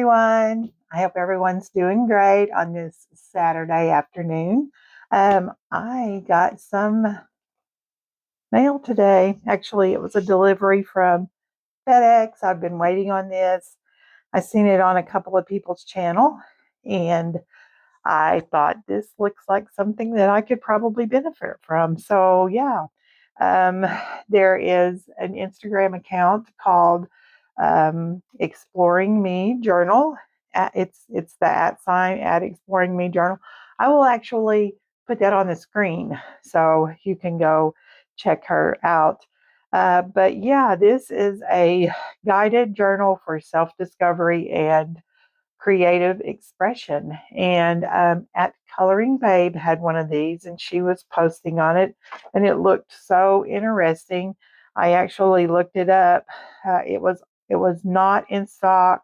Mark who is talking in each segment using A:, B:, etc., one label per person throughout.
A: everyone. I hope everyone's doing great on this Saturday afternoon. I got some mail today. Actually, it was a delivery from FedEx. I've been waiting on this. I seen it on a couple of people's channel, and I thought this looks like something that I could probably benefit from. So yeah, um, there is an Instagram account called Exploring Me Journal. It's the at sign at Exploring Me Journal. I will actually put that on the screen so you can go check her out. But yeah, this is a guided journal for self discovery and creative expression. And at Coloring Babe had one of these, and she was posting on it, and it looked so interesting. I actually looked it up. It was not in stock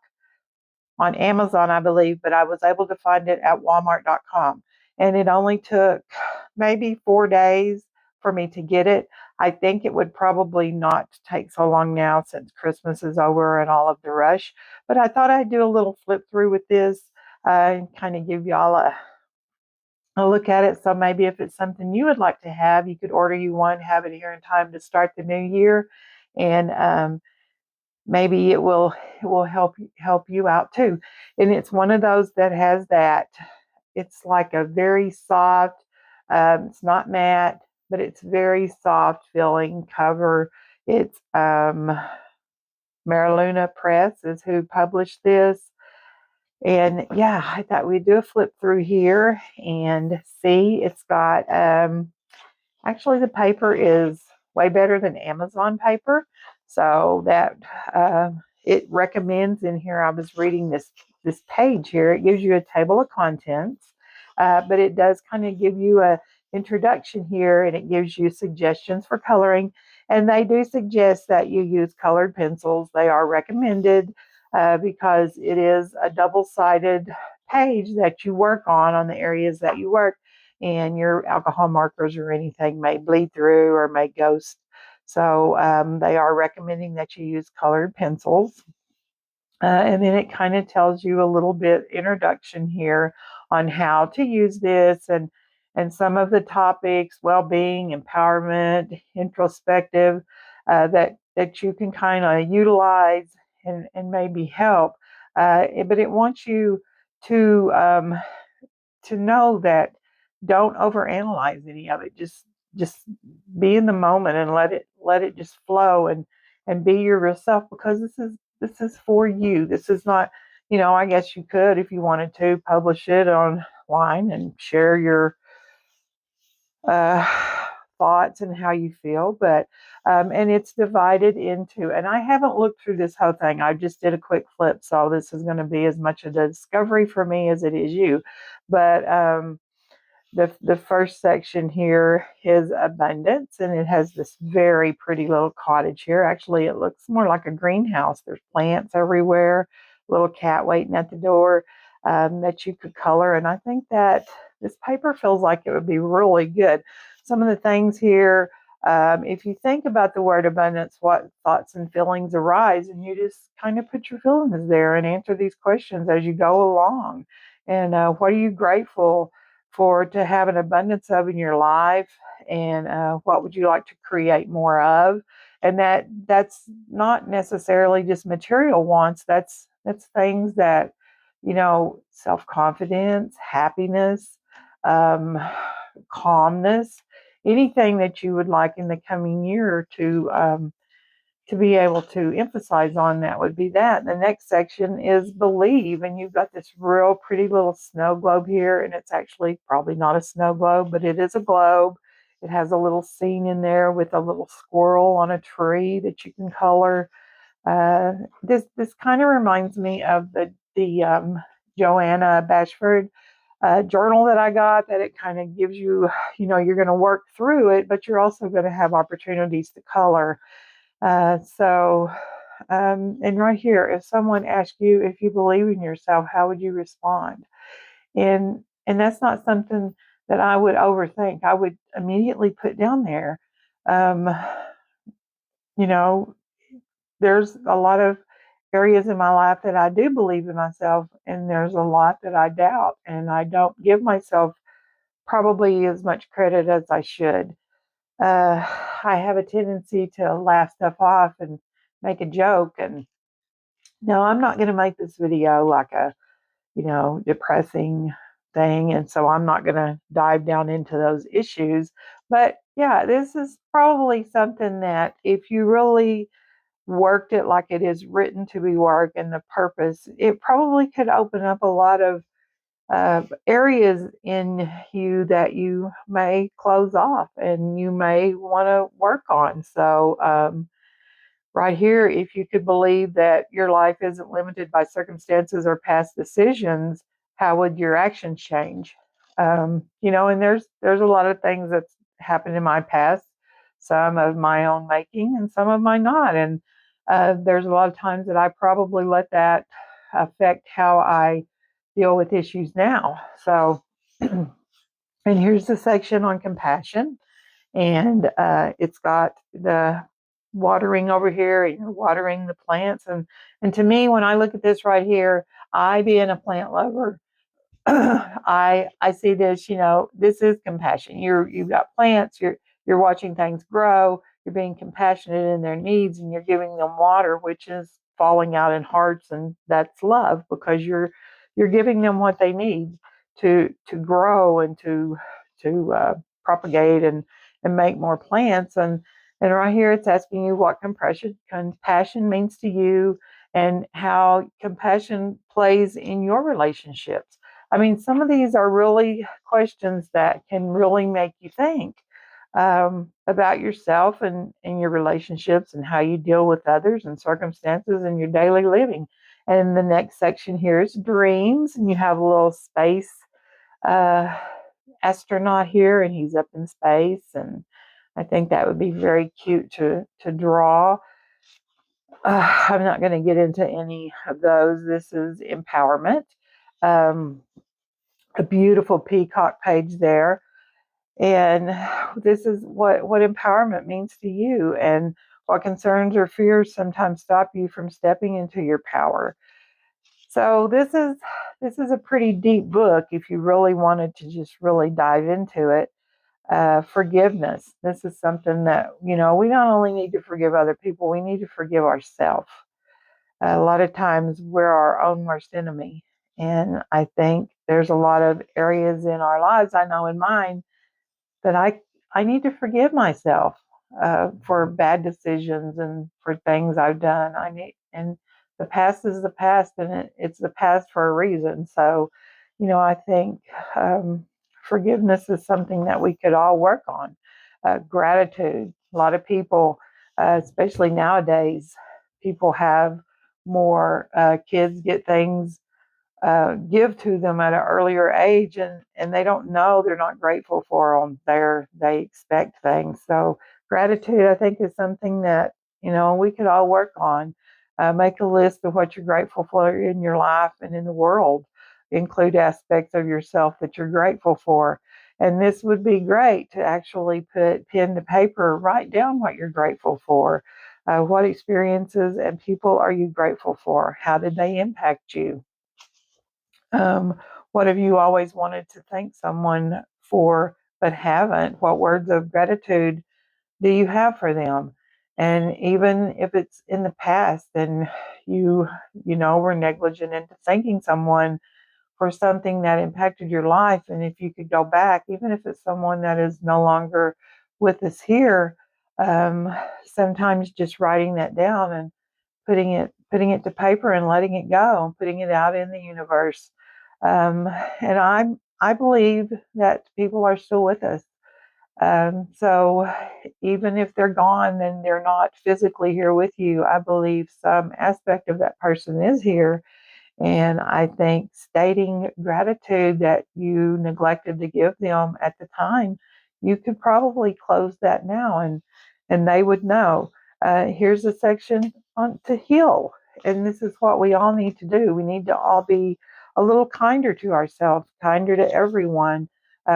A: on Amazon, I believe, but I was able to find it at Walmart.com. And it only took maybe 4 days for me to get it. I think it would probably not take so long now since Christmas is over and all of the rush. But I thought I'd do a little flip through with this and kind of give y'all a look at it. So maybe if it's something you would like to have, you could order you one, have it here in time to start the new year. And maybe it will help you out too. And it's one of those that has that. It's like a very soft. It's not matte, but it's very soft feeling cover. It's Mariluna Press is who published this. And yeah, I thought we'd do a flip through here and see. It's got actually, the paper is way better than Amazon paper. So that it recommends in here. I was reading this page here. It gives you a table of contents, but it does kind of give you a introduction here, and it gives you suggestions for coloring. And they do suggest that you use colored pencils. They are recommended because it is a double-sided page that you work on the areas that you work, and your alcohol markers or anything may bleed through or may ghost. So they are recommending that you use colored pencils. And then it kind of tells you a little bit introduction here on how to use this and some of the topics, well-being, empowerment, introspective, that you can kind of utilize and maybe help. But it wants you to know that don't overanalyze any of it. Just be in the moment and let it just flow and be your real self, because this is for you. This is not, I guess you could, if you wanted to, publish it online and share your uh, thoughts and how you feel, but and it's divided into, and I haven't looked through this whole thing. I just did a quick flip, so this is going to be as much of a discovery for me as it is you. But the first section here is abundance, and it has this very pretty little cottage here. Actually, it looks more like a greenhouse. There's plants everywhere, little cat waiting at the door that you could color. And I think that this paper feels like it would be really good. Some of the things here, if you think about the word abundance, what thoughts and feelings arise, and you just kind of put your feelings there and answer these questions as you go along. And what are you grateful for to have an abundance of in your life, and what would you like to create more of? And that's not necessarily just material wants. That's things that, self-confidence, happiness, um, calmness, anything that you would like in the coming year to be able to emphasize on, that would be that. The next section is believe, and you've got this real pretty little snow globe here, and it's actually probably not a snow globe, but it is a globe. It has a little scene in there with a little squirrel on a tree that you can color. This kind of reminds me of the Joanna Bashford journal that I got, that it kind of gives you, you're going to work through it, but you're also going to have opportunities to color. And right here, if someone asked you if you believe in yourself, how would you respond? And that's not something that I would overthink. I would immediately put down there. Um, you know, there's a lot of areas in my life that I do believe in myself, and there's a lot that I doubt, and I don't give myself probably as much credit as I should. Uh, I have a tendency to laugh stuff off and make a joke, and no, I'm not going to make this video like a, depressing thing. And so I'm not going to dive down into those issues. But yeah, this is probably something that if you really worked it like it is written to be worked and the purpose, it probably could open up a lot of areas in you that you may close off and you may want to work on. So, right here, if you could believe that your life isn't limited by circumstances or past decisions, how would your actions change? And there's a lot of things that's happened in my past, some of my own making and some of my not. And there's a lot of times that I probably let that affect how I deal with issues now. So, and here's the section on compassion, and it's got the watering over here, and you're watering the plants. And to me, when I look at this right here, I being a plant lover, I see this, this is compassion. You've got plants, you're watching things grow, you're being compassionate in their needs, and you're giving them water, which is falling out in hearts, and that's love, because you're giving them what they need to grow and to propagate and make more plants. And right here it's asking you what compassion means to you, and how compassion plays in your relationships. I mean, some of these are really questions that can really make you think about yourself and your relationships and how you deal with others and circumstances in your daily living. And the next section here is dreams, and you have a little space uh, astronaut here, and he's up in space, and I think that would be very cute to draw. I'm not going to get into any of those. This is empowerment. Um, a beautiful peacock page there. And this is what empowerment means to you, and what concerns or fears sometimes stop you from stepping into your power. So this is a pretty deep book if you really wanted to just really dive into it. Forgiveness. This is something that, we not only need to forgive other people, we need to forgive ourselves. A lot of times we're our own worst enemy. And I think there's a lot of areas in our lives, I know in mine, that I need to forgive myself for bad decisions and for things I've done. And the past is the past, and it's the past for a reason. So, I think forgiveness is something that we could all work on. Gratitude. A lot of people, especially nowadays, people have more kids get things give to them at an earlier age, and they don't know, they're not grateful for them. They expect things. So gratitude, I think, is something that we could all work on. Make a list of what you're grateful for in your life and in the world. Include aspects of yourself that you're grateful for. And this would be great to actually put pen to paper, write down what you're grateful for. What experiences and people are you grateful for? How did they impact you? Um, what have you always wanted to thank someone for but haven't? What words of gratitude do you have for them? And even if it's in the past and were negligent into thanking someone for something that impacted your life, and if you could go back, even if it's someone that is no longer with us here, um, sometimes just writing that down and putting it to paper and letting it go and putting it out in the universe. And I believe that people are still with us. So even if they're gone and they're not physically here with you, I believe some aspect of that person is here. And I think stating gratitude that you neglected to give them at the time, you could probably close that now, and they would know. Here's a section on to heal. And this is what we all need to do. We need to all be a little kinder to ourselves, kinder to everyone.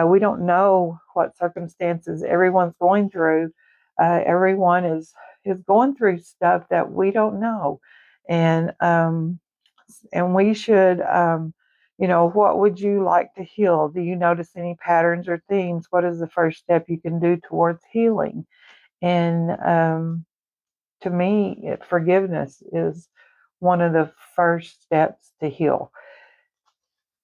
A: We don't know what circumstances everyone's going through. Everyone is going through stuff that we don't know. And we should, what would you like to heal? Do you notice any patterns or themes? What is the first step you can do towards healing? And to me, forgiveness is one of the first steps to heal.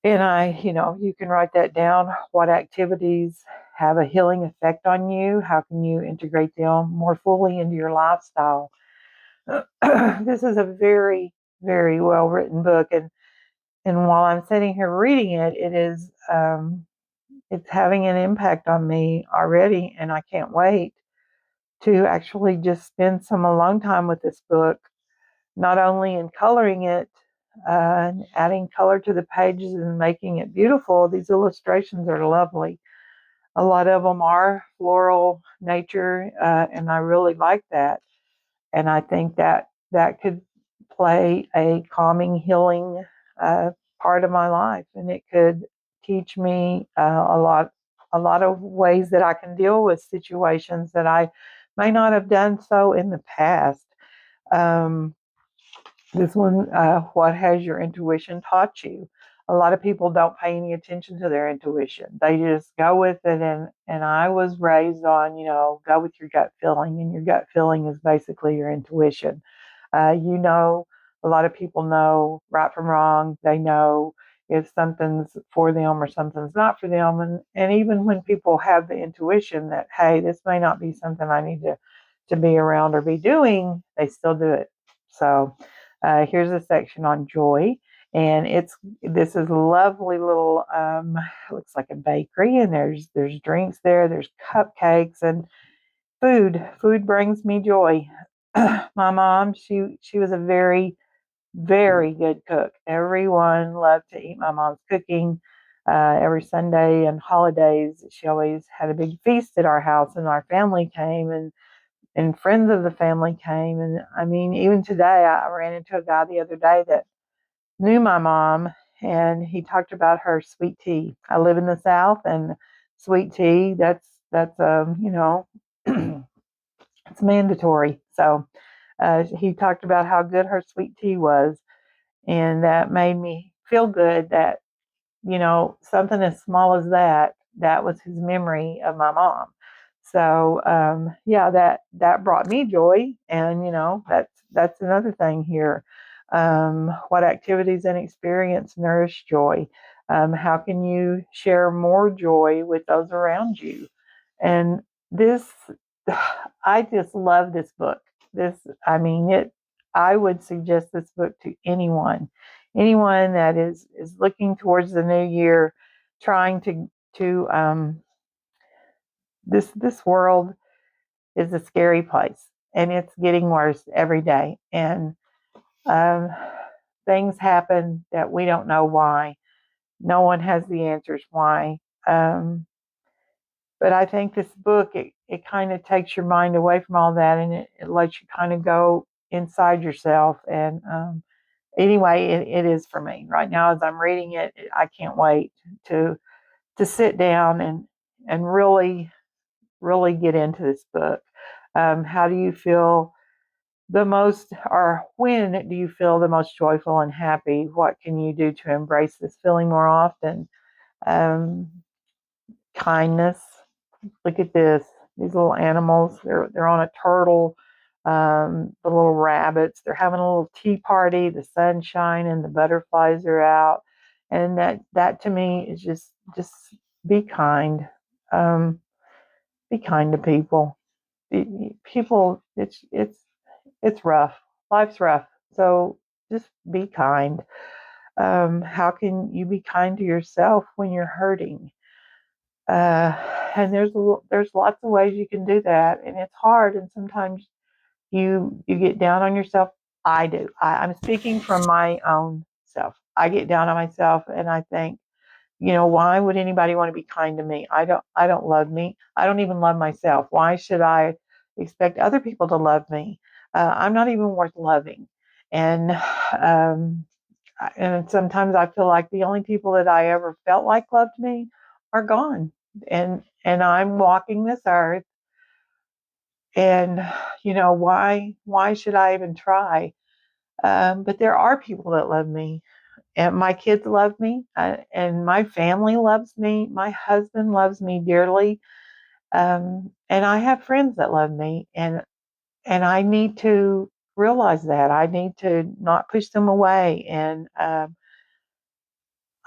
A: And you can write that down. What activities have a healing effect on you? How can you integrate them more fully into your lifestyle? This is a very, very well written book, and while I'm sitting here reading it, it's having an impact on me already, and I can't wait to actually just spend some alone time with this book, not only in coloring it, adding color to the pages and making it beautiful. These illustrations are lovely. A lot of them are floral nature, and I really like that. And I think that that could play a calming, healing uh, part of my life, and it could teach me a lot of ways that I can deal with situations that I may not have done so in the past. Um, this one, what has your intuition taught you? A lot of people don't pay any attention to their intuition. They just go with it. And I was raised on, go with your gut feeling. And your gut feeling is basically your intuition. You know, a lot of people know right from wrong. They know if something's for them or something's not for them. And even when people have the intuition that, hey, this may not be something I need to be around or be doing, they still do it. So here's a section on joy. And this is a lovely little looks like a bakery, and there's drinks there, there's cupcakes and food brings me joy. My mom, she was a very, very good cook. Everyone loved to eat my mom's cooking. Every Sunday and holidays, she always had a big feast at our house, and our family came, and friends of the family came. And I mean, even today, I ran into a guy the other day that knew my mom, and he talked about her sweet tea. I live in the South, and sweet tea, it's mandatory. So he talked about how good her sweet tea was, and that made me feel good that, something as small as that was his memory of my mom. So yeah, that brought me joy, and that's another thing here. What activities and experience nourish joy? How can you share more joy with those around you? And this, I just love this book. This, I mean, it. I would suggest this book to anyone that is looking towards the new year, trying to this world is a scary place, and it's getting worse every day, and um, things happen that we don't know why. No one has the answers why. But I think this book, it kind of takes your mind away from all that, and it lets you kind of go inside yourself. And anyway, it is for me right now as I'm reading it. I can't wait to to sit down and really, really get into this book. How do you feel the most, or when do you feel the most joyful and happy? What can you do to embrace this feeling more often? Um, Kindness. Look at this. These little animals. They're on a turtle. The little rabbits. They're having a little tea party. The sun's shining. The butterflies are out, and that to me is just be kind. Um, be kind to people. People. It's rough. Life's rough. So just be kind. How can you be kind to yourself when you're hurting? Uh, and there's lots of ways you can do that, and it's hard. And sometimes you get down on yourself. I do. I'm speaking from my own self. I get down on myself, and I think, why would anybody want to be kind to me? I don't love me. I don't even love myself. Why should I expect other people to love me? I'm not even worth loving. And um, and sometimes I feel like the only people that I ever felt like loved me are gone. And I'm walking this earth, and why should I even try? But there are people that love me, and my kids love me, and my family loves me. My husband loves me dearly, and I have friends that love me, and I need to realize that. I need to not push them away, and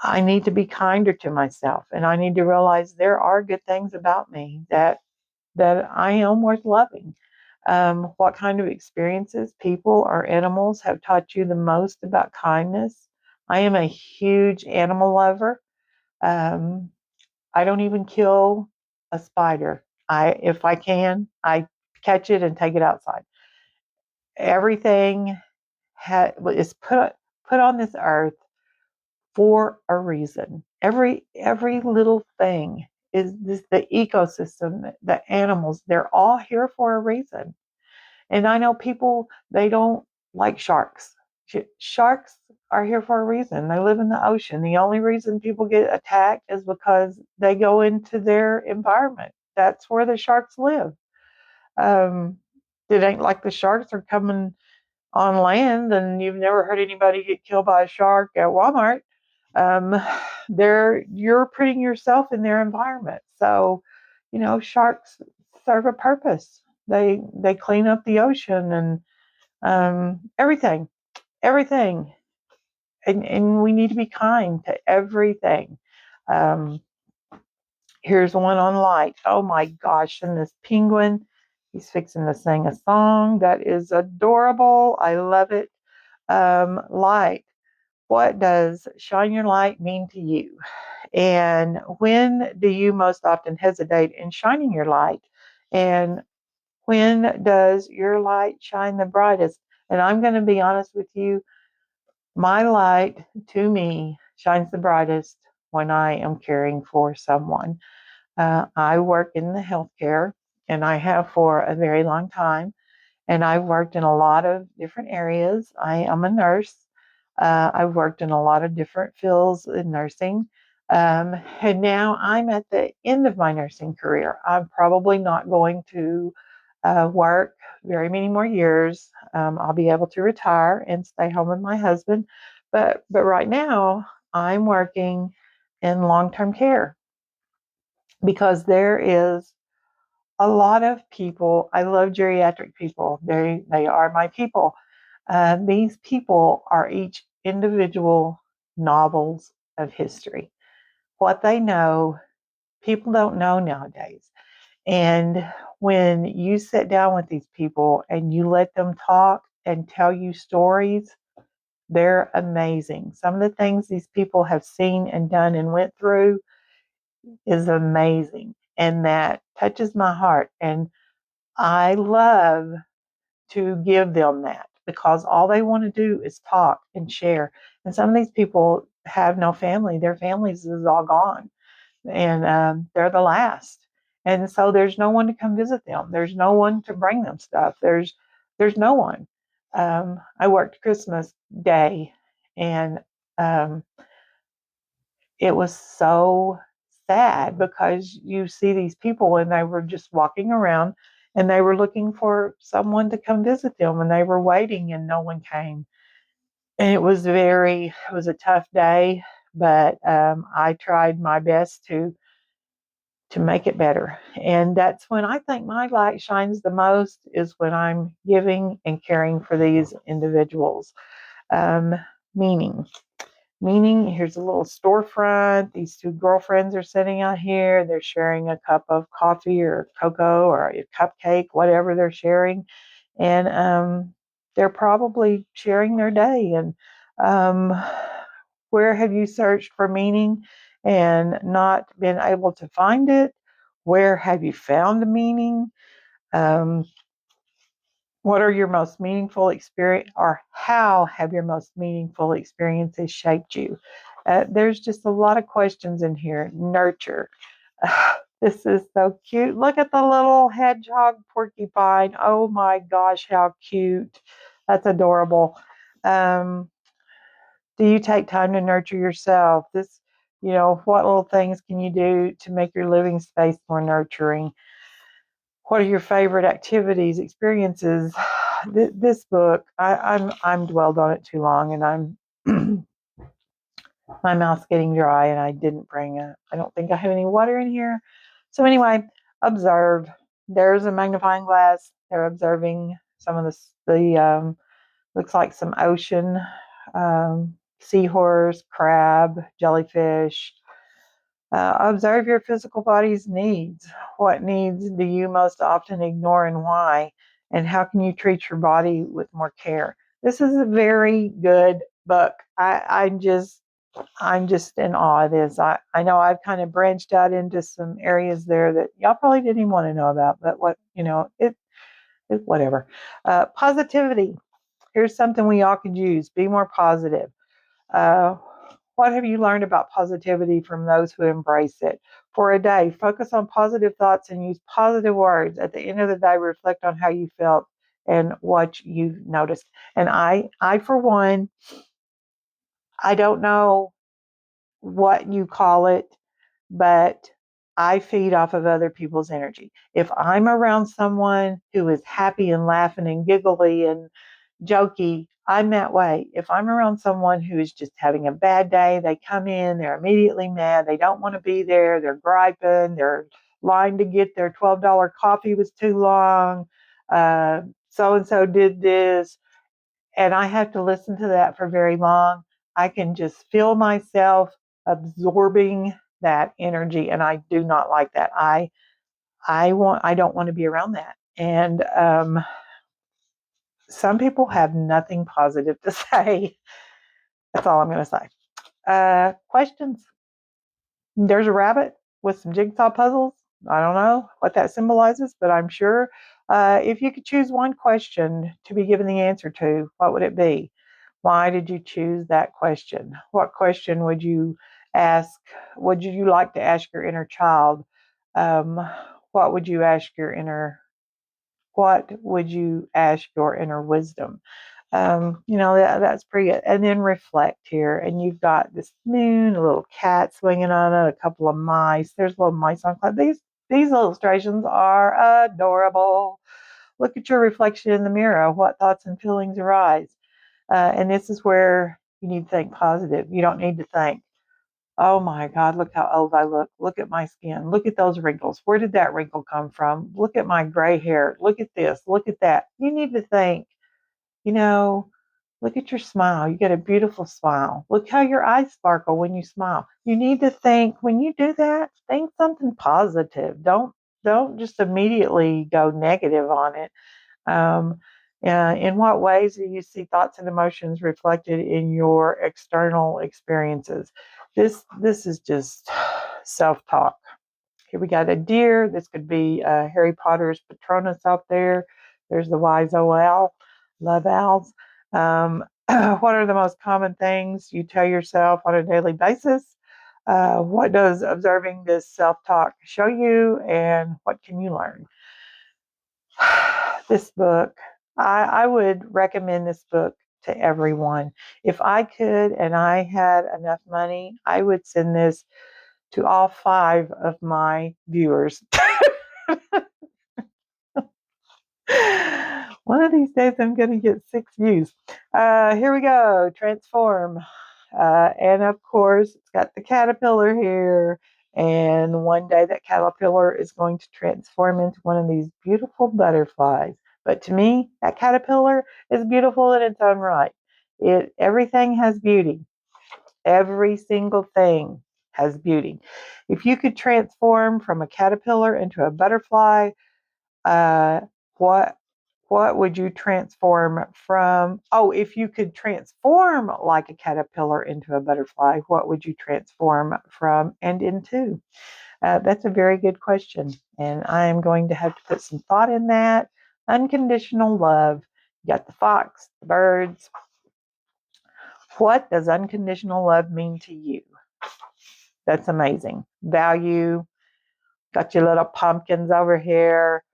A: I need to be kinder to myself, and I need to realize there are good things about me that I am worth loving. What kind of experiences, people, or animals have taught you the most about kindness? I am a huge animal lover. Um, I don't even kill a spider. If I can, I catch it and take it outside. Everything is put on this earth for a reason. Every little thing is this, the ecosystem, the animals. They're all here for a reason. And I know people, they don't like sharks. Sharks are here for a reason. They live in the ocean. The only reason people get attacked is because they go into their environment. That's where the sharks live. Um, it ain't like the sharks are coming on land and you've never heard anybody get killed by a shark at Walmart. Um, you're putting yourself in their environment. So, sharks serve a purpose. They clean up the ocean and everything, everything, and we need to be kind to everything. Um, Here's one on light. Oh my gosh! And this penguin, he's fixing to sing a song that is adorable. I love it. Light. What does shine your light mean to you? And when do you most often hesitate in shining your light? And when does your light shine the brightest? And I'm going to be honest with you, my light to me shines the brightest when I am caring for someone. I work in the healthcare, and I have for a very long time. And I've worked in a lot of different areas. I am a nurse. I've worked in a lot of different fields in nursing. And now I'm at the end of my nursing career. I'm probably not going to work very many more years. I'll be able to retire and stay home with my husband. But right now, I'm working in long-term care because there is a lot of people. I love geriatric people. They are my people. These people are each individual novels of history. What they know, people don't know nowadays. And when you sit down with these people and you let them talk and tell you stories, they're amazing. Some of the things these people have seen and done and went through is amazing. And that touches my heart. And I love to give them that because all they want to do is talk and share. And some of these people have no family, their families is all gone, and they're the last. And so there's no one to come visit them. There's no one to bring them stuff. There's no one. I worked Christmas Day, and um, it was so sad because you see these people and they were just walking around and they were looking for someone to come visit them and they were waiting and no one came. And it was a tough day, but I tried my best to make it better. And that's when I think my light shines the most is when I'm giving and caring for these individuals. Um, meaning, here's a little storefront. These two girlfriends are sitting out here. They're sharing a cup of coffee or cocoa or a cupcake, whatever they're sharing. And they're probably sharing their day. And um, where have you searched for meaning and not been able to find it? Where have you found the meaning? Um, what are your most meaningful experience, or how have your most meaningful experiences shaped you? There's just a lot of questions in here. Nurture. This is so cute. Look at the little hedgehog porcupine. Oh my gosh, how cute. That's adorable. Um, do you take time to nurture yourself? What little things can you do to make your living space more nurturing? What are your favorite activities, experiences? this book, I'm dwelled on it too long, and I'm my mouth's getting dry, and I didn't bring a. I don't think I have any water in here. So anyway, observe. There's a magnifying glass. They're observing some of the looks like some ocean, seahorse, crab, jellyfish. Observe your physical body's needs. What needs do you most often ignore and why? And how can you treat your body with more care? This is a very good book. I'm just in awe of this. I know I've kind of branched out into some areas there that y'all probably didn't even want to know about, but it whatever. Positivity. Here's something we all could use. Be more positive. Uh, what have you learned about positivity from those who embrace it? For a day, focus on positive thoughts and use positive words. At the end of the day, reflect on how you felt and what you've noticed. And I for one, I don't know what you call it, but I feed off of other people's energy. If I'm around someone who is happy and laughing and giggly and jokey, I'm that way. If I'm around someone who is just having a bad day, they come in, they're immediately mad, they don't want to be there, they're griping, they're lying to get their $12 coffee was too long, so and so did this, and I have to listen to that for very long. I can just feel myself absorbing that energy, and I do not like that. I don't want to be around that. And some people have nothing positive to say. That's all I'm going to say. Questions? There's a rabbit with some jigsaw puzzles. I don't know what that symbolizes, but I'm sure if you could choose one question to be given the answer to, what would it be? Why did you choose that question? What question would you ask? Would you like to ask your inner child? Um, what would you ask your inner? What would you ask your inner wisdom? That's pretty good. And then reflect here, and you've got this moon, a little cat swinging on it, a couple of mice. There's little mice on cloud. These illustrations are adorable. Look at your reflection in the mirror. What thoughts and feelings arise? And this is where you need to think positive. You don't need to think, oh my God, look how old I look. Look at my skin. Look at those wrinkles. Where did that wrinkle come from? Look at my gray hair. Look at this. Look at that. You need to think, you know, look at your smile. You get a beautiful smile. Look how your eyes sparkle when you smile. You need to think when you do that, think something positive. Don't just immediately go negative on it. Um, in what ways do you see thoughts and emotions reflected in your external experiences? This is just self-talk. Here we got a deer. This could be Harry Potter's Patronus out there. There's the wise owl. Love owls. What are the most common things you tell yourself on a daily basis? What does observing this self-talk show you, and what can you learn? This book, I would recommend this book to everyone. If I could and I had enough money, I would send this to all 5 of my viewers. One of these days I'm going to get 6 views. Here we go. Transform. And of course, it's got the caterpillar here. And one day that caterpillar is going to transform into one of these beautiful butterflies. But to me, that caterpillar is beautiful in its own right. Everything has beauty. Every single thing has beauty. If you could transform from a caterpillar into a butterfly, uh, what what would you transform from? Oh, if you could transform like a caterpillar into a butterfly, what would you transform from and into? That's a very good question, and I am going to have to put some thought in that. Unconditional love. You got the fox, the birds. What does unconditional love mean to you? That's amazing. Value. Got your little pumpkins over here.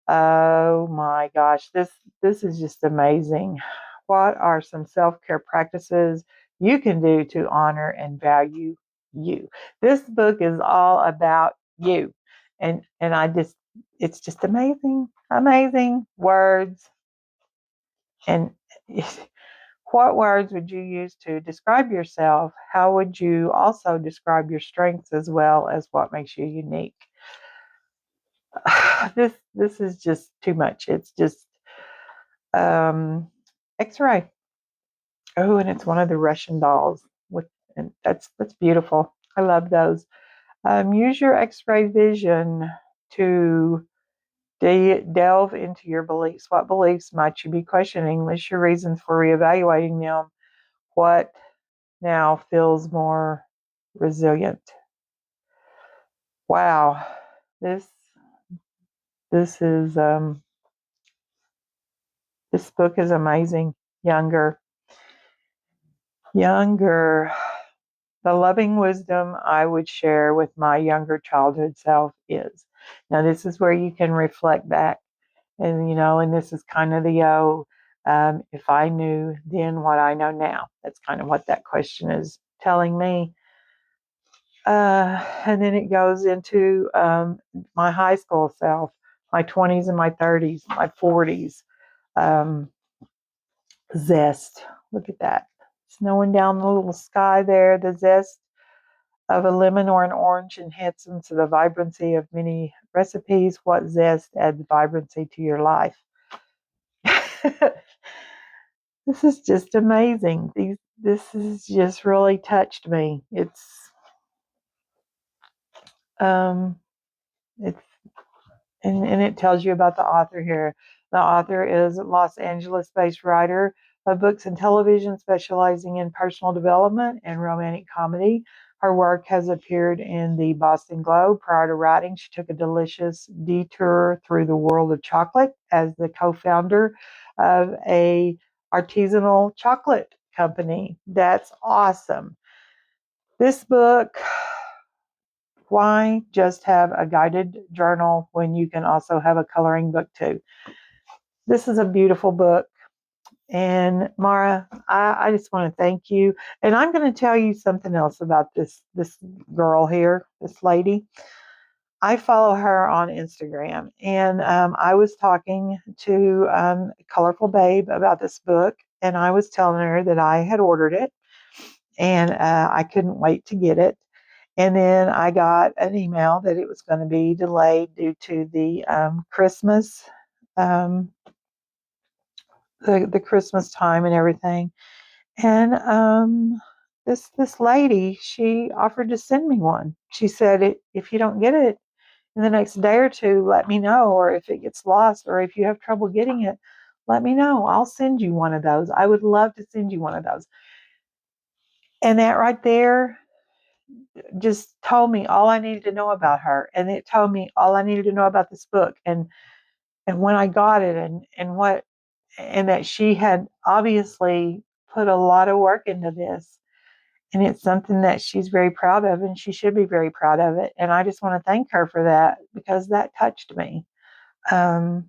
A: Oh my gosh, this is just amazing. What are some self-care practices you can do to honor and value you? This book is all about you. And I just it's just amazing. Amazing words. And what words would you use to describe yourself? How would you also describe your strengths as well as what makes you unique? This is just too much. It's just um, X-ray. Oh, and it's one of the Russian dolls with, and that's beautiful. I love those. Use your X-ray vision to delve into your beliefs. What beliefs might you be questioning? List your reasons for reevaluating them. What now feels more resilient? Wow, this this is this book is amazing. Younger, younger. The loving wisdom I would share with my younger childhood self is. Now, this is where you can reflect back, and and this is kind of the if I knew then what I know now. That's kind of what that question is telling me. And then it goes into my high school self, my 20s and my 30s, my 40s. Um, Zest. Look at that. Snowing down the little sky there. The zest of a lemon or an orange enhances the vibrancy of many recipes. What zest adds vibrancy to your life? This is just amazing. This has just really touched me. Um, it's and it tells you about the author here. The author is a Los Angeles-based writer of books and television, specializing in personal development and romantic comedy. Her work has appeared in the Boston Globe. Prior to writing, she took a delicious detour through the world of chocolate as the co-founder of a artisanal chocolate company. That's awesome. This book, why just have a guided journal when you can also have a coloring book too? This is a beautiful book. And Mara, I just want to thank you. And I'm going to tell you something else about this girl here, this lady. I follow her on Instagram, and I was talking to Colorful Babe about this book, and I was telling her that I had ordered it, and I couldn't wait to get it. And then I got an email that it was going to be delayed due to the Christmas, um, the Christmas time and everything. And this lady, she offered to send me one. She said, if you don't get it in the next day or two, let me know. Or if it gets lost, or if you have trouble getting it, let me know. I'll send you one of those. I would love to send you one of those. And that right there just told me all I needed to know about her, and it told me all I needed to know about this book, and when I got it, and that she had obviously put a lot of work into this, and it's something that she's very proud of, and she should be very proud of it, and I just want to thank her for that because that touched me. um,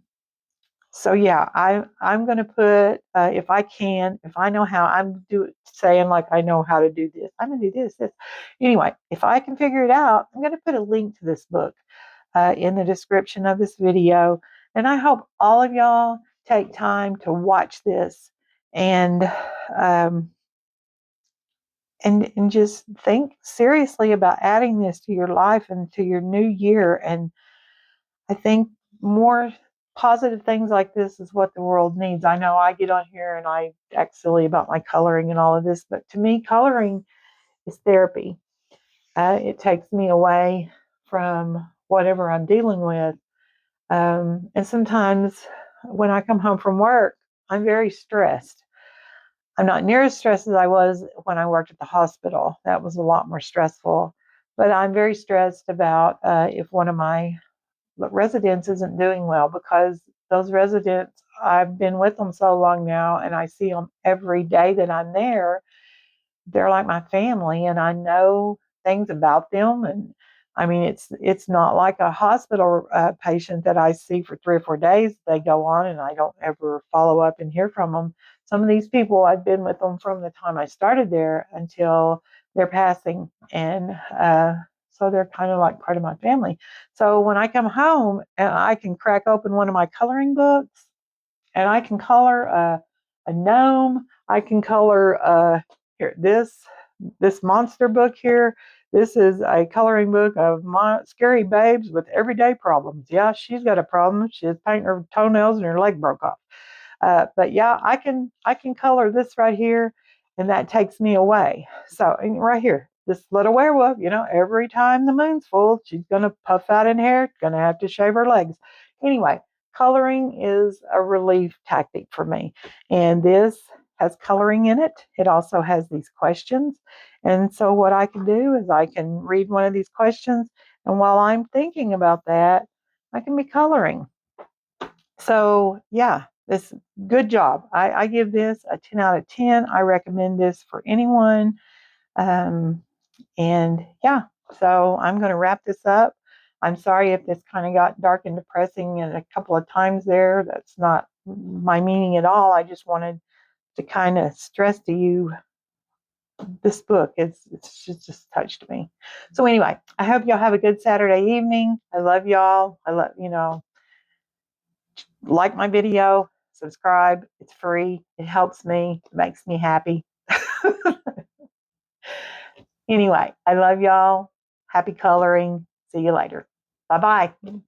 A: so yeah, I'm going to put, if I can, if I know how, I'm saying like I know how to do this. I'm going to do this. Anyway, if I can figure it out, I'm going to put a link to this book in the description of this video. And I hope all of y'all take time to watch this and um, and just think seriously about adding this to your life and to your new year. And I think more positive things like this is what the world needs. I know I get on here and I act silly about my coloring and all of this, but to me, coloring is therapy. It takes me away from whatever I'm dealing with. And sometimes when I come home from work, I'm very stressed. I'm not near as stressed as I was when I worked at the hospital. That was a lot more stressful. But I'm very stressed about if one of my residents isn't doing well, because those residents, I've been with them so long now and I see them every day that I'm there. They're like my family, and I know things about them. And I mean, it's not like a hospital patient that I see for 3 or 4 days. They go on, and I don't ever follow up and hear from them. Some of these people, I've been with them from the time I started there until they're passing, and so they're kind of like part of my family. So when I come home and I can crack open one of my coloring books and I can color a gnome. I can color here this monster book here. This is a coloring book of scary babes with everyday problems. Yeah, she's got a problem. She's painting her toenails and her leg broke off. But yeah, I can color this right here, and that takes me away. So right here, this little werewolf, every time the moon's full, she's gonna puff out in hair, gonna have to shave her legs. Anyway, coloring is a relief tactic for me, and this has coloring in it. It also has these questions, and so what I can do is I can read one of these questions, and while I'm thinking about that, I can be coloring. So yeah, this good job. I give this a 10 out of 10. I recommend this for anyone. Um, and yeah, so I'm going to wrap this up. I'm sorry if this kind of got dark and depressing and a couple of times there. That's not my meaning at all. I just wanted to kind of stress to you this book. It's just touched me. So anyway, I hope y'all have a good Saturday evening. I love y'all. I love, like my video, subscribe. It's free. It helps me, it makes me happy. Anyway, I love y'all. Happy coloring. See you later. Bye bye.